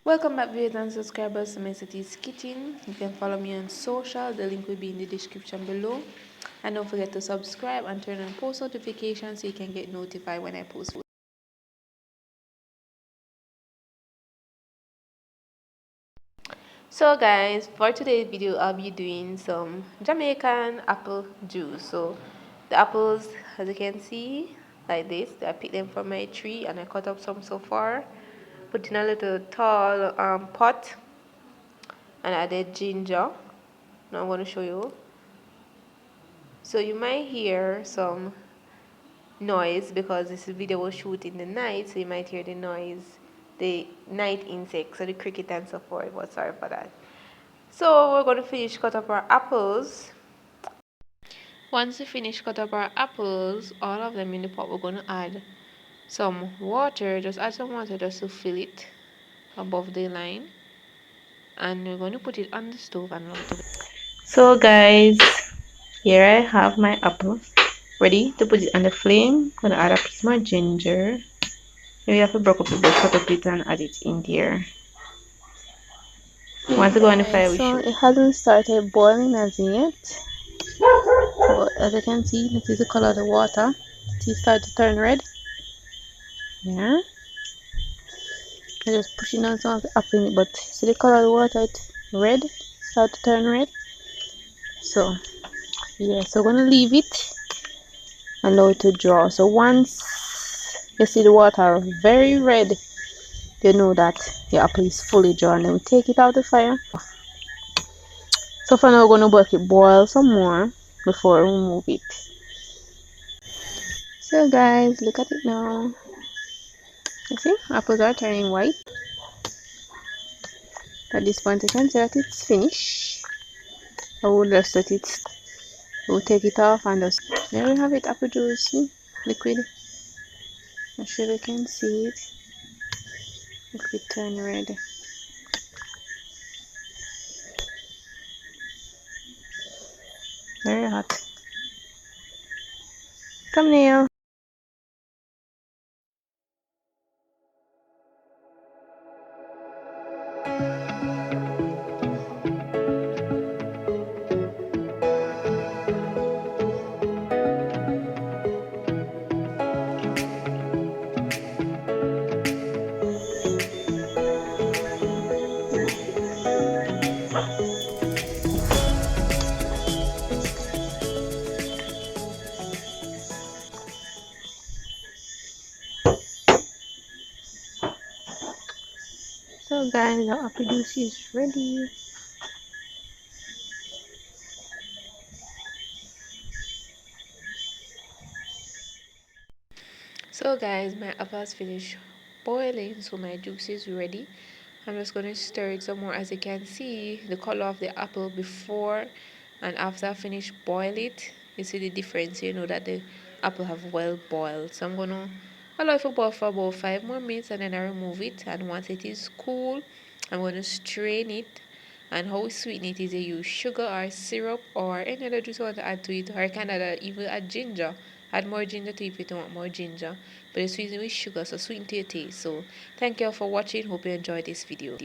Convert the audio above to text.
Welcome back viewers and subscribers to my city's kitchen. You can follow me on social, the link will be in the description below, and don't forget to subscribe and turn on post notifications so you can get notified when I post food. So guys, for today's video I'll be doing some Jamaican apple juice. So the apples, as you can see, like this, I picked them from my tree and I cut up some so far, put in a little tall pot, and added ginger. Now I'm going to show you. So you might hear some noise because this video was shot in the night, so you might hear the noise, the night insects, so the cricket and so forth, but sorry for that. So we're going to finish cut up our apples. Once we finish cut up our apples, all of them in the pot, we're going to add some water. Just add some water just to fill it above the line, and we're going to put it on the stove and allow it to wait. So guys, here I have my apples ready to put it on the flame. I'm gonna add a piece more ginger. Maybe I have to break up a bit, cut up it and add it in there. Once you go on the fire, so it hasn't started boiling as yet, but as you can see, this is the color of the water. See, start to turn red. Yeah, I'm just pushing on some of the apple in it, but see the color of the water, it's red, start to turn red. So yeah, so we're gonna leave it and allow it to draw. So once you see the water very red, you know that your apple is fully drawn. Then we take it out the fire. So for now we're going to let it boil some more before we remove it. So guys, look at it now. You see, apples are turning white. At this point you can see that it's finished. I will just let it, we'll take it off and just, there we have it, apple juice, see? Liquid. I'm sure you can see it. Liquid turn red. Very hot. Thumbnail. So guys, the apple juice is ready. So guys, my apples finished boiling, so my juice is ready. I'm just going to stir it some more. As you can see, the color of the apple before and after I finish boil it, you see the difference. You know that the apple have well boiled. So I'm going to allow it to boil for about 5 more minutes and then I remove it. And once it is cool, I'm going to strain it. And how we sweeten it is you use sugar or syrup or any other juice you want to add to it, or you can even add ginger. Add more ginger to it if you don't want more ginger. But it's sweetened with sugar, so sweeten to your taste. So thank you all for watching. Hope you enjoyed this video.